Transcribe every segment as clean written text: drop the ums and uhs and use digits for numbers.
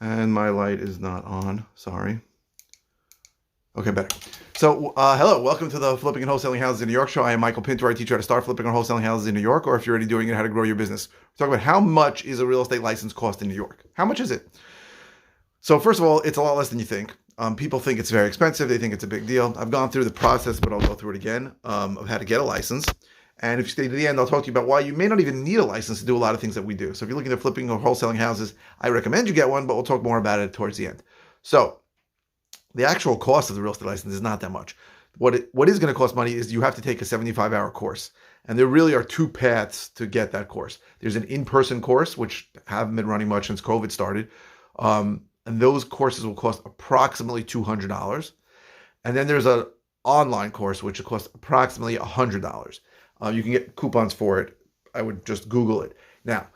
And my light is not on. Sorry. Okay, better. So, hello. Welcome to the Flipping and Wholesaling Houses in New York show. I am Michael Pinter. I teach you how to start flipping or wholesaling houses in New York, or if you're already doing it, how to grow your business. We're talking about how much is a real estate license cost in New York. How much is it? So, first of all, it's a lot less than you think. People think it's very expensive. They think it's a big deal. I've gone through the process, but I'll go through it again, of how to get a license. And if you stay to the end, I'll talk to you about why you may not even need a license to do a lot of things that we do. So if you're looking at flipping or wholesaling houses, I recommend you get one, but we'll talk more about it towards the end. So the actual cost of the real estate license is not that much. What is going to cost money is you have to take a 75-hour course. And there really are two paths to get that course. There's an in-person course, which haven't been running much since COVID started. And those courses will cost approximately $200. And then there's an online course, which will cost approximately $100. You can get coupons for it. I would just Google it. Now,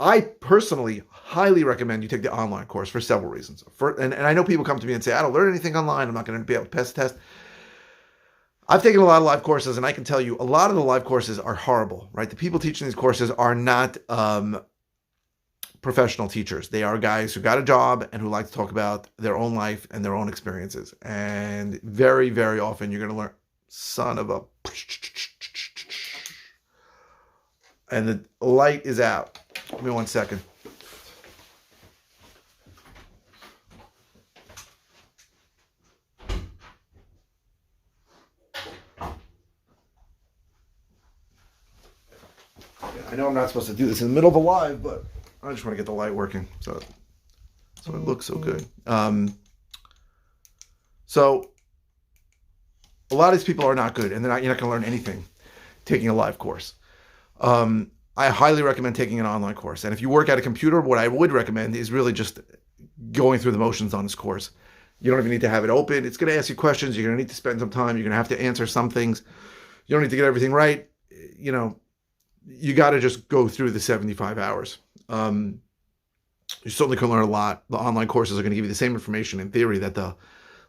I personally highly recommend you take the online course for several reasons. And I know people come to me and say, I don't learn anything online. I'm not going to be able to pass the test. I've taken a lot of live courses, and I can tell you a lot of the live courses are horrible, right? The people teaching these courses are not professional teachers. They are guys who got a job and who like to talk about their own life and their own experiences. And very, very often you're going to learn, son of a... And the light is out. Give me 1 second. I know I'm not supposed to do this in the middle of a live, but I just want to get the light working so it looks so good. So a lot of these people are not good, and you're not going to learn anything taking a live course. I highly recommend taking an online course. And if you work at a computer, what I would recommend is really just going through the motions on this course. You don't even need to have it open. It's going to ask you questions. You're going to need to spend some time. You're going to have to answer some things. You don't need to get everything right. You know, you got to just go through the 75 hours. You certainly can learn a lot. The online courses are going to give you the same information in theory that the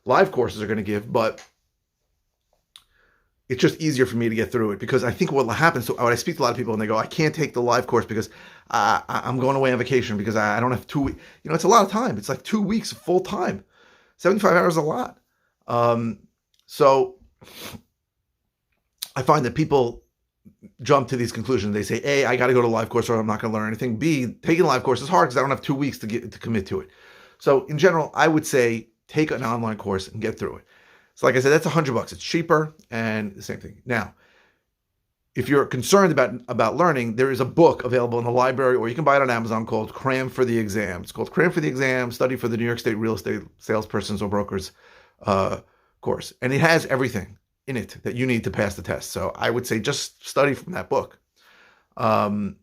live courses are going to give, but it's just easier for me to get through it because I think what happens, so when I speak to a lot of people and they go, I can't take the live course because I'm going away on vacation because I don't have 2 weeks. You know, it's a lot of time. It's like 2 weeks full time. 75 hours is a lot. So I find that people jump to these conclusions. They say, A, I got to go to a live course or I'm not going to learn anything. B, taking a live course is hard because I don't have 2 weeks to commit to it. So in general, I would say take an online course and get through it. So like I said, that's $100. It's cheaper and the same thing. Now, if you're concerned about learning, there is a book available in the library or you can buy it on Amazon called Cram for the Exam. It's called Cram for the Exam, Study for the New York State Real Estate Salespersons or Brokers course. And it has everything in it that you need to pass the test. So I would say just study from that book. And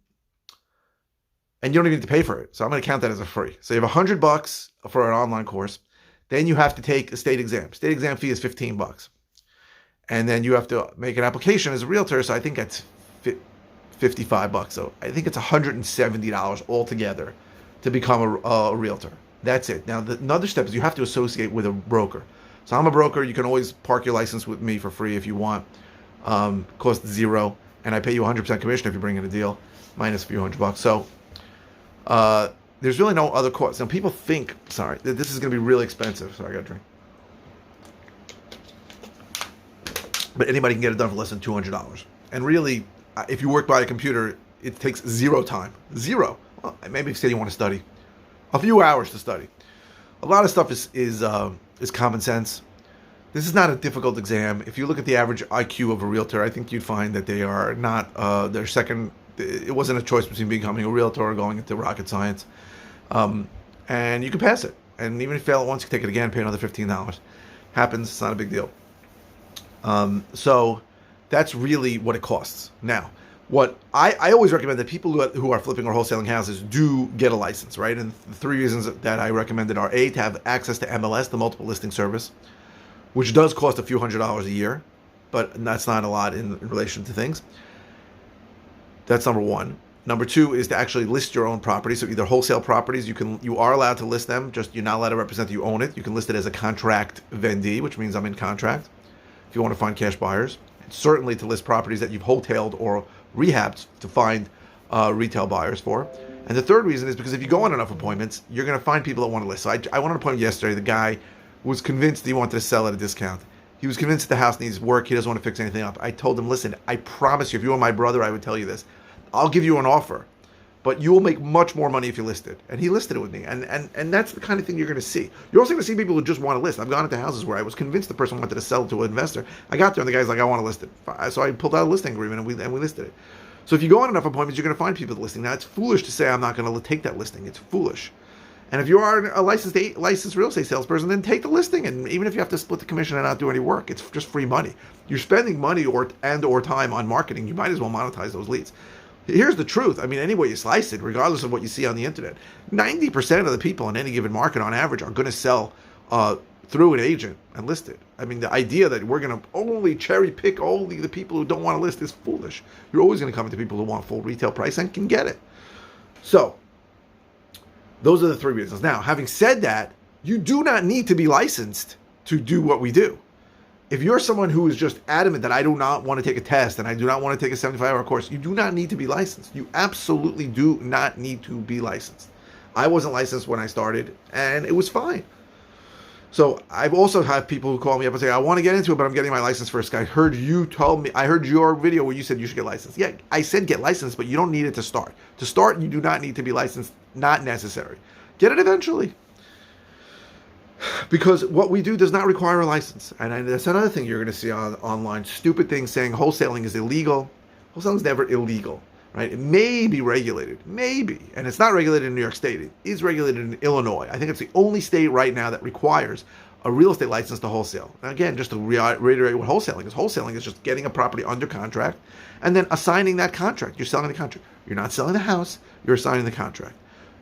you don't even need to pay for it. So I'm going to count that as a free. So you have $100 for an online course. Then you have to take a state exam. State exam fee is $15. And then you have to make an application as a realtor. So I think that's $55. So I think it's $170 altogether to become a realtor. That's it. Now, another step is you have to associate with a broker. So I'm a broker. You can always park your license with me for free if you want. Costs $0. And I pay you 100% commission if you bring in a deal, minus a few $100. So there's really no other cost. Now, people think, sorry, that this is going to be really expensive. Sorry, I got a drink. But anybody can get it done for less than $200. And really, if you work by a computer, it takes zero time. Zero. Well, maybe say you want to study. A few hours to study. A lot of stuff is common sense. This is not a difficult exam. If you look at the average IQ of a realtor, I think you'd find that they are not, their second, it wasn't a choice between becoming a realtor or going into rocket science. And you can pass it. And even if you fail it once, you take it again, pay another $15. Happens, it's not a big deal. So that's really what it costs. Now, what I always recommend that people who are flipping or wholesaling houses do get a license, right? And the 3 reasons that I recommended are A, to have access to MLS, the multiple listing service, which does cost a few $100s a year, but that's not a lot in relation to things. That's number one. Number two is to actually list your own property. So either wholesale properties, you are allowed to list them, just you're not allowed to represent that you own it. You can list it as a contract vendee, which means I'm in contract, if you want to find cash buyers. And certainly to list properties that you've wholesaleed or rehabbed to find retail buyers for. And the third reason is because if you go on enough appointments, you're going to find people that want to list. So I went on an appointment yesterday. The guy was convinced he wanted to sell at a discount. He was convinced the house needs work. He doesn't want to fix anything up. I told him, listen, I promise you, if you were my brother, I would tell you this. I'll give you an offer, but you will make much more money if you list it. And he listed it with me. And that's the kind of thing you're going to see. You're also going to see people who just want to list. I've gone into houses where I was convinced the person wanted to sell it to an investor. I got there and the guy's like, I want to list it. So I pulled out a listing agreement and we listed it. So if you go on enough appointments, you're going to find people listing. Now, it's foolish to say I'm not going to take that listing. It's foolish. And if you are a licensed real estate salesperson, then take the listing. And even if you have to split the commission and not do any work, it's just free money. You're spending money or time on marketing. You might as well monetize those leads. Here's the truth. I mean, any way you slice it, regardless of what you see on the internet, 90% of the people in any given market on average are going to sell through an agent and list it. I mean, the idea that we're going to only cherry pick only the people who don't want to list is foolish. You're always going to come into people who want full retail price and can get it. So those are the three reasons. Now, having said that, you do not need to be licensed to do what we do. If you're someone who is just adamant that I do not want to take a test and I do not want to take a 75-hour course, you do not need to be licensed. You absolutely do not need to be licensed. I wasn't licensed when I started, and it was fine. So I've also had people who call me up and say, I want to get into it, but I'm getting my license first. I heard your video where you said you should get licensed. Yeah, I said get licensed, but you don't need it to start. To start, you do not need to be licensed. Not necessary. Get it eventually. Because what we do does not require a license. And that's another thing you're going to see online. Stupid things saying wholesaling is illegal. Wholesaling is never illegal, right? It may be regulated. Maybe. And it's not regulated in New York State. It is regulated in Illinois. I think it's the only state right now that requires a real estate license to wholesale. And again, just to reiterate what wholesaling is. Wholesaling is just getting a property under contract and then assigning that contract. You're selling the contract. You're not selling the house. You're assigning the contract.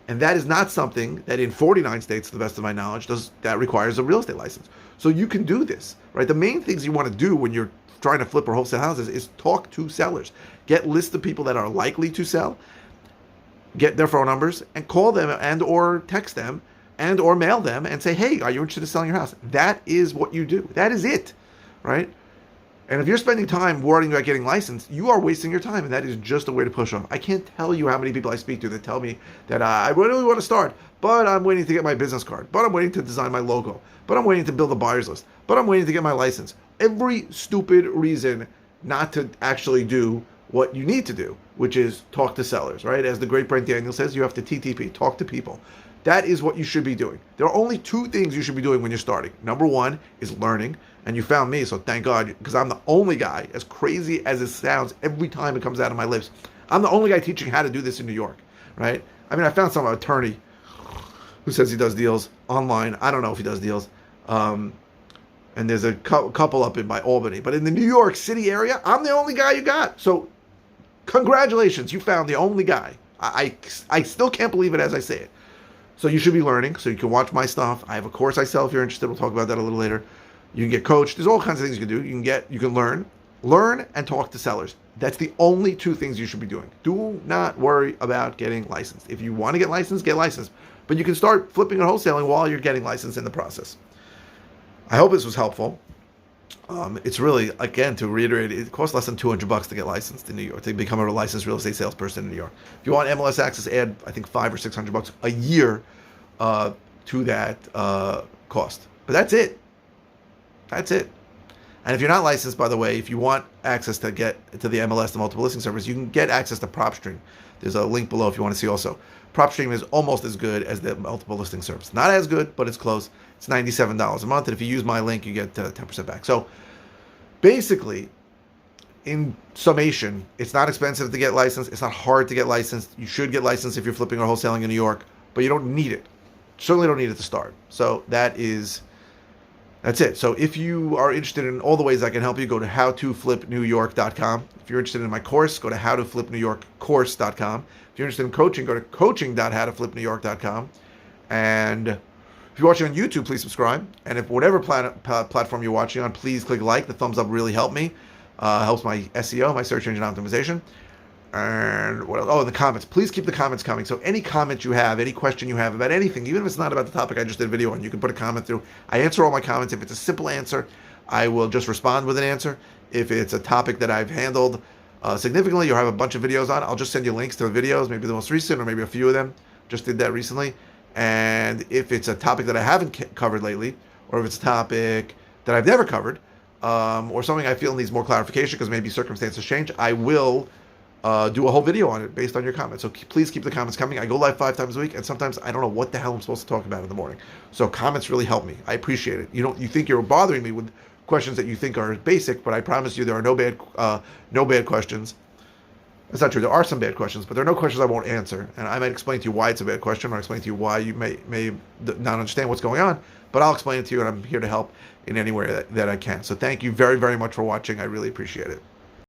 And that is not something that in 49 states, to the best of my knowledge, that requires a real estate license. So you can do this, right? The main things you want to do when you're trying to flip or wholesale houses is talk to sellers. Get lists of people that are likely to sell, get their phone numbers, and call them and or text them and or mail them and say, hey, are you interested in selling your house? That is what you do. That is it, right? And if you're spending time worrying about getting licensed, you are wasting your time, and that is just a way to push off. I can't tell you how many people I speak to that tell me that I really want to start, but I'm waiting to get my business card, but I'm waiting to design my logo, but I'm waiting to build a buyer's list, but I'm waiting to get my license. Every stupid reason not to actually do what you need to do, which is talk to sellers, right? As the great Brent Daniel says, you have to TTP, talk to people. That is what you should be doing. There are only two things you should be doing when you're starting. Number one is learning. And you found me, so thank God, because I'm the only guy, as crazy as it sounds every time it comes out of my lips, I'm the only guy teaching how to do this in New York, right? I mean, I found some attorney who says he does deals online. I don't know if he does deals. And there's a couple up in by Albany. But in the New York City area, I'm the only guy you got. So congratulations, you found the only guy. I still can't believe it as I say it. So you should be learning, so you can watch my stuff. I have a course I sell if you're interested. We'll talk about that a little later. You can get coached. There's all kinds of things you can do. You can learn and talk to sellers. That's the only two things you should be doing. Do not worry about getting licensed. If you want to get licensed, but you can start flipping and wholesaling while you're getting licensed in the process. I hope this was helpful. It's really, again, to reiterate, it costs less than $200 to get licensed in New York, to become a licensed real estate salesperson in New York. If you want MLS access, add, I think, $500 or $600 a year to that cost. But that's it. That's it. And if you're not licensed, by the way, if you want access to get to the MLS, the multiple listing service, you can get access to PropStream. There's a link below if you want to see also. PropStream is almost as good as the multiple listing service. Not as good, but it's close. It's $97 a month. And if you use my link, you get 10% back. So basically, in summation, it's not expensive to get licensed. It's not hard to get licensed. You should get licensed if you're flipping or wholesaling in New York, but you don't need it. Certainly don't need it to start. So that's it. So if you are interested in all the ways I can help you, go to howtoflipnewyork.com. If you're interested in my course, go to howtoflipnewyorkcourse.com. If you're interested in coaching, go to coaching.howtoflipnewyork.com. And if you're watching on YouTube, please subscribe. And if whatever platform you're watching on, please click like. The thumbs up really help me. Helps my SEO, my search engine optimization. And what else? Oh, the comments. Please keep the comments coming. So any comment you have, any question you have about anything, even if it's not about the topic I just did a video on, you can put a comment through. I answer all my comments. If it's a simple answer, I will just respond with an answer. If it's a topic that I've handled significantly. You'll have a bunch of videos on. I'll just send you links to the videos, maybe the most recent or maybe a few of them. Just did that recently. And if it's a topic that I haven't covered lately, or if it's a topic that I've never covered, or something I feel needs more clarification because maybe circumstances change, I will do a whole video on it based on your comments. So please keep the comments coming. I go live 5 times a week, and sometimes I don't know what the hell I'm supposed to talk about in the morning. So comments really help me. I appreciate it. You think you're bothering me with questions that you think are basic, but I promise you there are no bad questions. It's not true. There are some bad questions, but there are no questions I won't answer. And I might explain to you why it's a bad question, or explain to you why you may not understand what's going on. But I'll explain it to you, and I'm here to help in any way that I can. So thank you very, very much for watching. I really appreciate it.